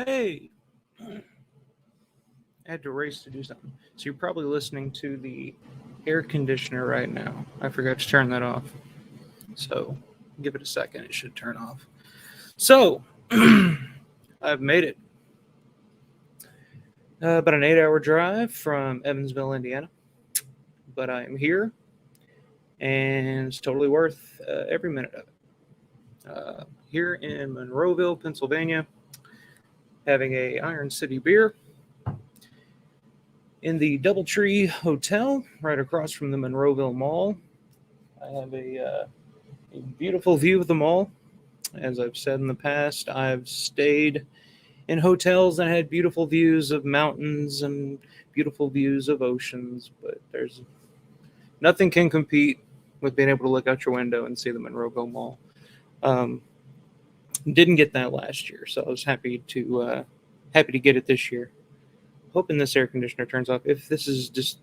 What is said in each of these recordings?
Hey, I had to race to do something. So you're probably listening to the air conditioner right now. I forgot to turn that off. So give it a second. It should turn off. So I've made it. About an 8-hour drive from Evansville, Indiana. But I am here, and it's totally worth every minute of it. Here in Monroeville, Pennsylvania, having a Iron City beer in the Doubletree Hotel right across from the Monroeville Mall. I have a beautiful view of the mall. As I've said in the past, I've stayed in hotels that had beautiful views of mountains and beautiful views of oceans, but there's nothing can compete with being able to look out your window and see the Monroeville Mall. Um, didn't get that last year, so I was happy to get it this year. Hoping this air conditioner turns off. If this is just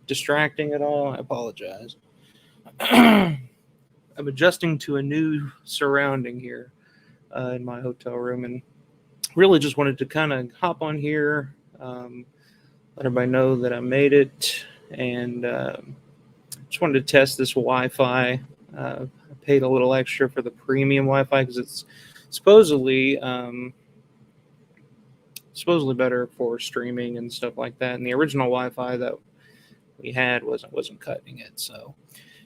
distracting at all, I apologize. I'm adjusting to a new surrounding here in my hotel room, and really just wanted to kind of hop on here, let everybody know that I made it, and just wanted to test this Wi-Fi. I paid a little extra for the premium Wi-Fi because it's supposedly better for streaming and stuff like that. And the original Wi-Fi that we had wasn't cutting it, so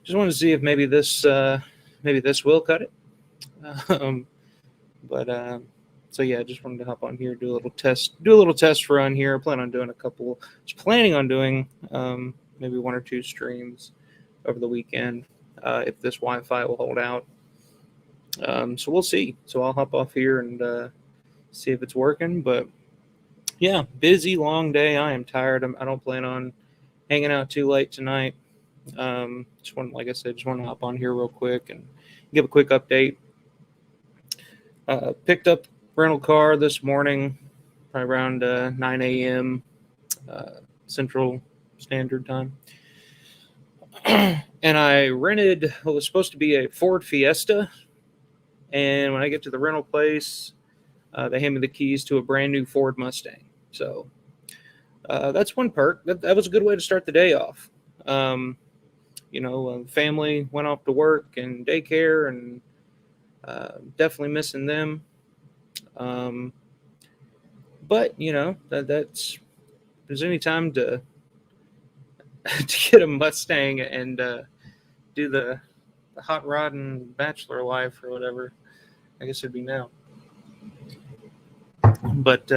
just wanted to see if maybe this will cut it. Um, but So yeah, just wanted to hop on here, do a little test run here. I plan on doing planning on doing maybe one or two streams over the weekend if this Wi-Fi will hold out. So we'll see. So I'll hop off here and see if it's working. But yeah, busy, long day. I am tired. I don't plan on hanging out too late tonight. Like I said, just want to hop on here real quick and give a quick update. Picked up rental car this morning, probably around 9 a.m. Central Standard Time. And I rented what was supposed to be a Ford Fiesta. And when I get to the rental place, they hand me the keys to a brand new Ford Mustang. So that's one perk. That was a good way to start the day off. Family went off to work and daycare, and definitely missing them. But that's there's any time to get a Mustang and do the hot rod and bachelor life or whatever. I guess it'd be now. But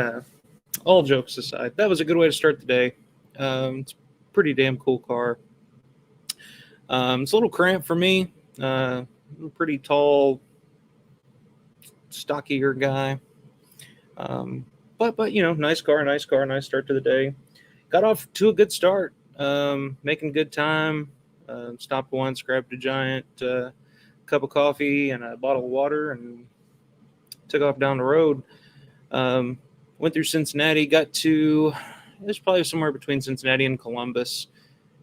all jokes aside, that was a good way to start the day. It's a pretty damn cool car. It's a little cramped for me. I'm a pretty tall, stockier guy. But nice car, nice start to the day. Got off to a good start, making good time. Stopped once, grabbed a giant cup of coffee and a bottle of water, and took off down the road. Went through Cincinnati, it was probably somewhere between Cincinnati and Columbus,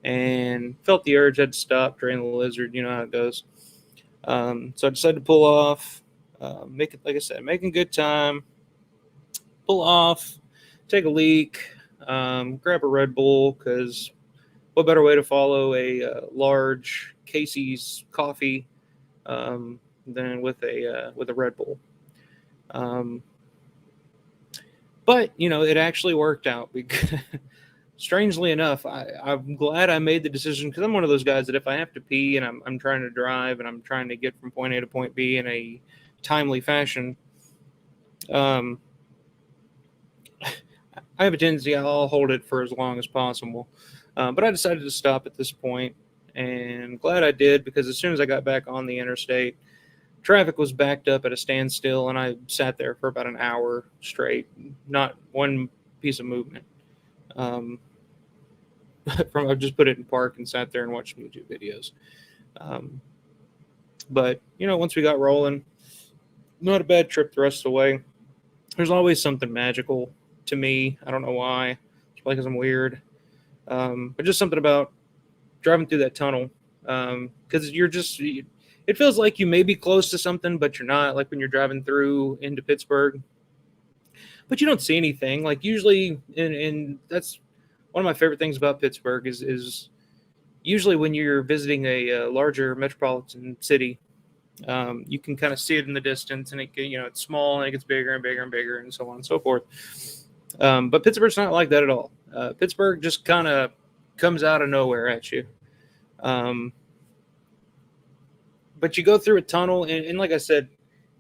and felt the urge, had to stop, drain the lizard, you know how it goes. So I decided to pull off, making good time, pull off, take a leak, grab a Red Bull, because what better way to follow a large Casey's coffee than with a Red Bull. But it actually worked out. Strangely enough, I'm glad I made the decision, because I'm one of those guys that if I have to pee and I'm trying to drive and I'm trying to get from point A to point B in a timely fashion, I have a tendency, I'll hold it for as long as possible. But I decided to stop at this point, and glad I did, because as soon as I got back on the interstate, traffic was backed up at a standstill, and I sat there for about an hour straight, not one piece of movement. I just put it in park and sat there and watched YouTube videos. But once we got rolling, not a bad trip the rest of the way. There's always something magical to me. I don't know why. It's probably because I'm weird. But just something about driving through that tunnel. Because it feels like you may be close to something, but you're not. Like when you're driving through into Pittsburgh, but you don't see anything. Like usually, and that's one of my favorite things about Pittsburgh is usually when you're visiting a larger metropolitan city, you can kind of see it in the distance, and it's small and it gets bigger and bigger and bigger, and so on and so forth. But Pittsburgh's not like that at all. Pittsburgh just kind of comes out of nowhere at you. Um, but you go through a tunnel, and like I said,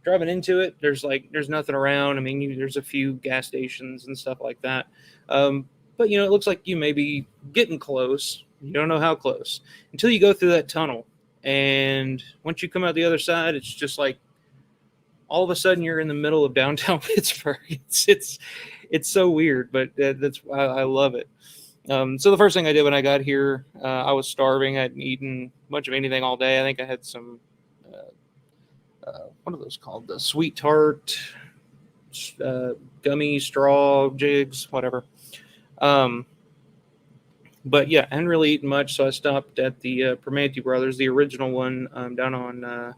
driving into it, there's nothing around. I mean, there's a few gas stations and stuff like that. But it looks like you may be getting close. You don't know how close until you go through that tunnel, and once you come out the other side, it's just like all of a sudden you're in the middle of downtown Pittsburgh. It's so weird, but that's I love it. So the first thing I did when I got here, I was starving. I hadn't eaten much of anything all day. I think I had some, what are those called? The sweet tart, gummy straw jigs, whatever. But yeah, I hadn't really eaten much, so I stopped at the Primanti Brothers, the original one, down on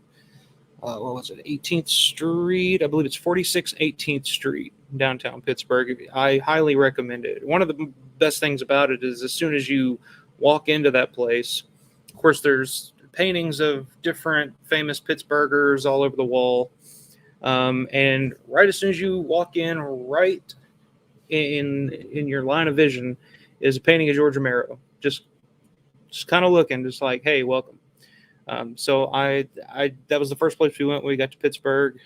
what was it, 18th Street? I believe it's 46 18th Street, downtown Pittsburgh. I highly recommend it. One of the best things about it is as soon as you walk into that place, of course, there's paintings of different famous Pittsburghers all over the wall. And right as soon as you walk in, right in your line of vision is a painting of George Romero. Just kind of looking, just like, hey, welcome. So I that was the first place we went when we got to Pittsburgh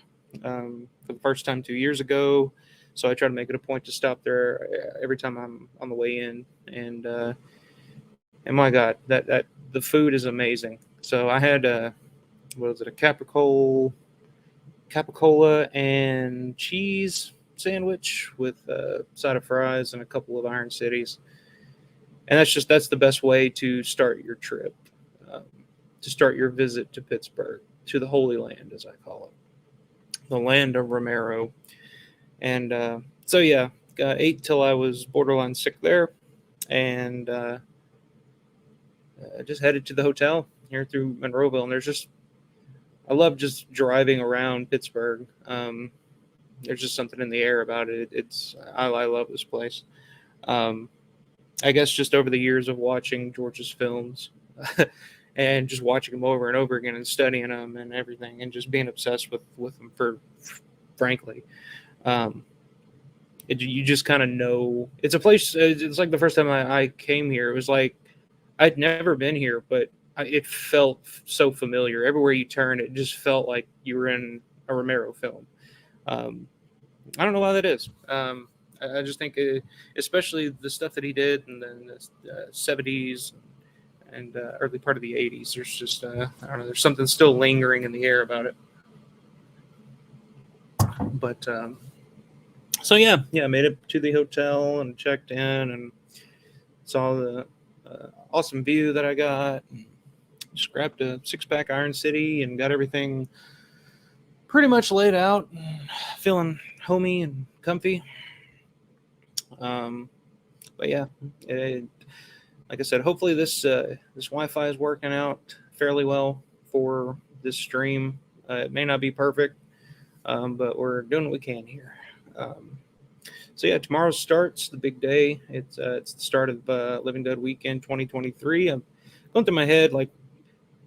for the first time 2 years ago. So I try to make it a point to stop there every time I'm on the way in. And my God, that the food is amazing. So I had a capicola and cheese sandwich with a side of fries and a couple of Iron Cities. And that's the best way to start your trip. To start your visit to Pittsburgh, to the Holy Land, as I call it, the land of Romero. And so, yeah, ate till I was borderline sick there, and just headed to the hotel here through Monroeville. And I love just driving around Pittsburgh. There's just something in the air about it. I love this place. I guess just over the years of watching George's films. And just watching them over and over again and studying them and everything and just being obsessed with them frankly. You just kind of know. It's a place, it's like the first time I came here, it was like I'd never been here, but it felt so familiar. Everywhere you turn, it just felt like you were in a Romero film. I don't know why that is. I just think, especially the stuff that he did in the 70s and early part of the 80s. There's just, I don't know, there's something still lingering in the air about it. But, so yeah, made it to the hotel and checked in and saw the awesome view that I got. Just grabbed a 6-pack Iron City and got everything pretty much laid out, feeling homey and comfy. But yeah, like I said, hopefully this Wi-Fi is working out fairly well for this stream. It may not be perfect, but we're doing what we can here. So yeah, tomorrow starts the big day. It's the start of Living Dead Weekend 2023. I'm going through my head, like,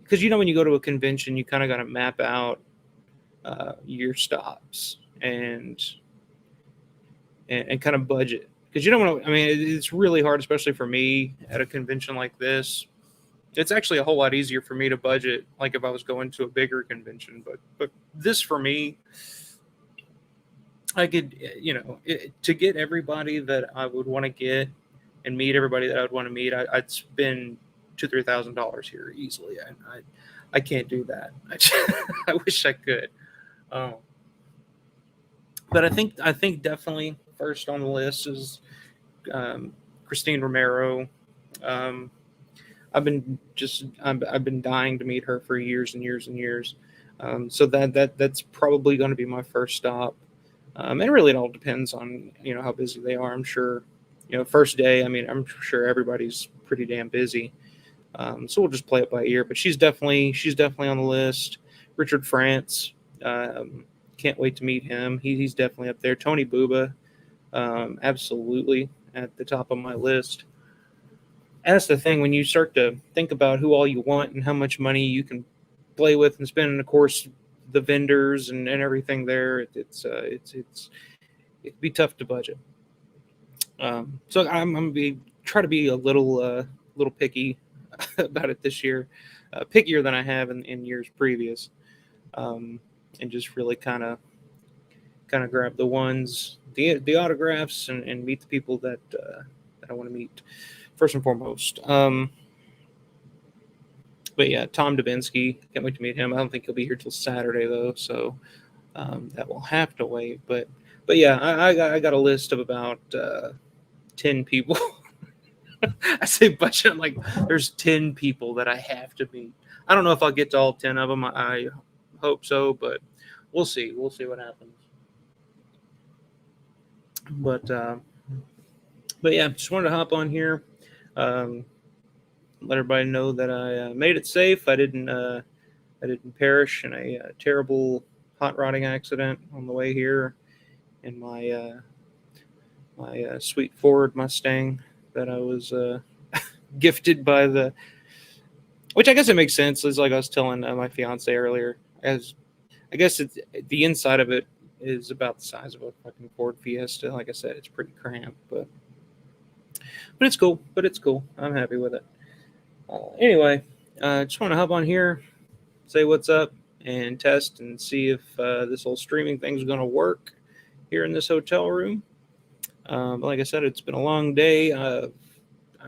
because when you go to a convention, you kind of got to map out your stops and kind of budget. Because you don't want to, I mean, it's really hard, especially for me at a convention like this. It's actually a whole lot easier for me to budget, like if I was going to a bigger convention. But this, for me, I could, to get everybody that I would want to get and meet everybody that I would want to meet, I'd spend $2,000-$3,000 here easily. I can't do that. I wish I could. But I think definitely first on the list is Christine Romero. I've been dying to meet her for years and years and years. So that's probably going to be my first stop. And really, it all depends on how busy they are. I'm sure first day. I mean, I'm sure everybody's pretty damn busy. So we'll just play it by ear. But she's definitely on the list. Richard France. Can't wait to meet him. He's definitely up there. Tony Bubba. Absolutely at the top of my list. And that's the thing, when you start to think about who all you want and how much money you can play with and spend, and of course the vendors and everything there, it'd be tough to budget. So I'm gonna be try to be a little picky about it this year, pickier than I have in years previous, um, and just really kind of grab the ones, the autographs, and meet the people that I want to meet first and foremost. But yeah, Tom Dubinsky, can't wait to meet him. I don't think he'll be here till Saturday though, so that will have to wait. But yeah, I got a list of about 10 people. I say budget, I'm like, there's 10 people that I have to meet. I don't know if I'll get to all 10 of them. I hope so, but we'll see. We'll see what happens. But but yeah, just wanted to hop on here, um, let everybody know that I made it safe. I didn't perish in a terrible hot rodding accident on the way here in my sweet Ford Mustang that I was gifted by the. Which I guess it makes sense. It's like I was telling my fiance earlier. As I guess it's the inside of it is about the size of a fucking Ford Fiesta. Like I said, it's pretty cramped, but it's cool. But it's cool. I'm happy with it. Anyway, just want to hop on here, say what's up, and test and see if this whole streaming thing is going to work here in this hotel room. Like I said, it's been a long day. I'm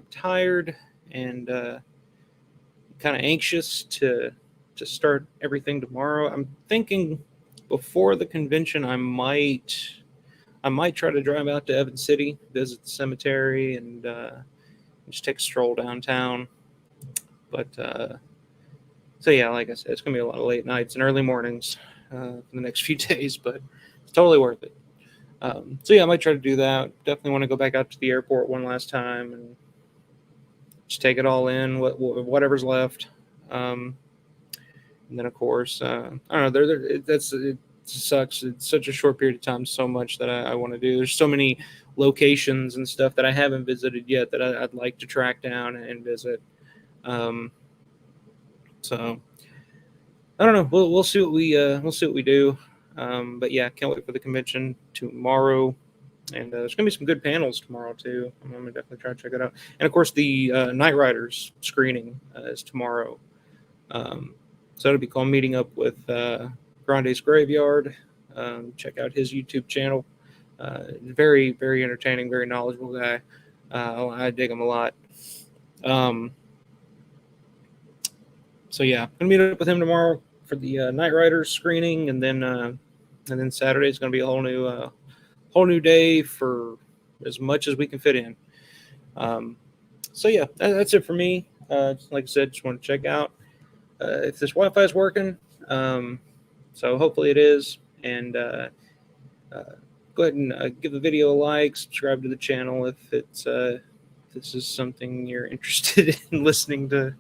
tired and kind of anxious to start everything tomorrow. I'm thinking before the convention, I might try to drive out to Evans City, visit the cemetery, and just take a stroll downtown. But so yeah, like I said, it's gonna be a lot of late nights and early mornings for the next few days, but it's totally worth it. So yeah, I might try to do that. Definitely want to go back out to the airport one last time and just take it all in, whatever's left. And then of course, I don't know. It sucks. It's such a short period of time. So much that I want to do. There's so many locations and stuff that I haven't visited yet that I'd like to track down and visit. Um, so I don't know. We'll see what we do. But yeah, can't wait for the convention tomorrow. And there's gonna be some good panels tomorrow too. I'm gonna definitely try to check it out. And of course, the Night Riders screening is tomorrow. So it'll be called meeting up with Grande's Graveyard. Check out his YouTube channel. Very, very entertaining, very knowledgeable guy. I dig him a lot. So yeah, I'm gonna meet up with him tomorrow for the Night Riders screening, and then Saturday is gonna be a whole new day for as much as we can fit in. So yeah, that's it for me. Like I said, just want to check out if this Wi-Fi is working. So hopefully it is. And go ahead and give the video a like, subscribe to the channel if this is something you're interested in listening to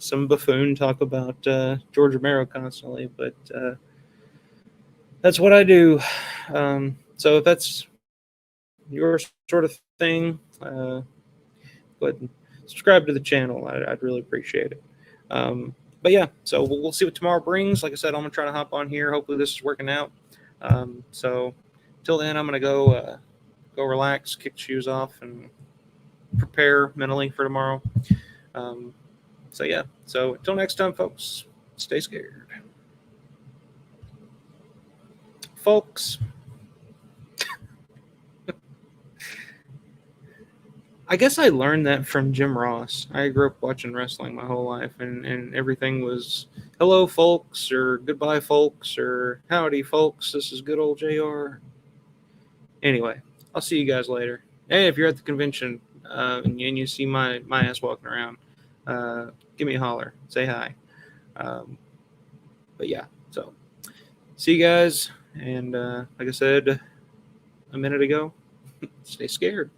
some buffoon talk about George Romero constantly. But that's what I do. So if that's your sort of thing, go ahead and subscribe to the channel. I'd really appreciate it. But yeah, so we'll see what tomorrow brings. Like I said, I'm gonna try to hop on here. Hopefully this is working out. So till then, I'm gonna go relax, kick the shoes off, and prepare mentally for tomorrow. So yeah, so until next time, folks, stay scared, folks. I guess I learned that from Jim Ross. I grew up watching wrestling my whole life, and everything was hello, folks, or goodbye, folks, or howdy, folks. This is good old JR. Anyway, I'll see you guys later. Hey, if you're at the convention and you see my ass walking around, give me a holler. Say hi. But yeah, so see you guys. And like I said a minute ago, stay scared.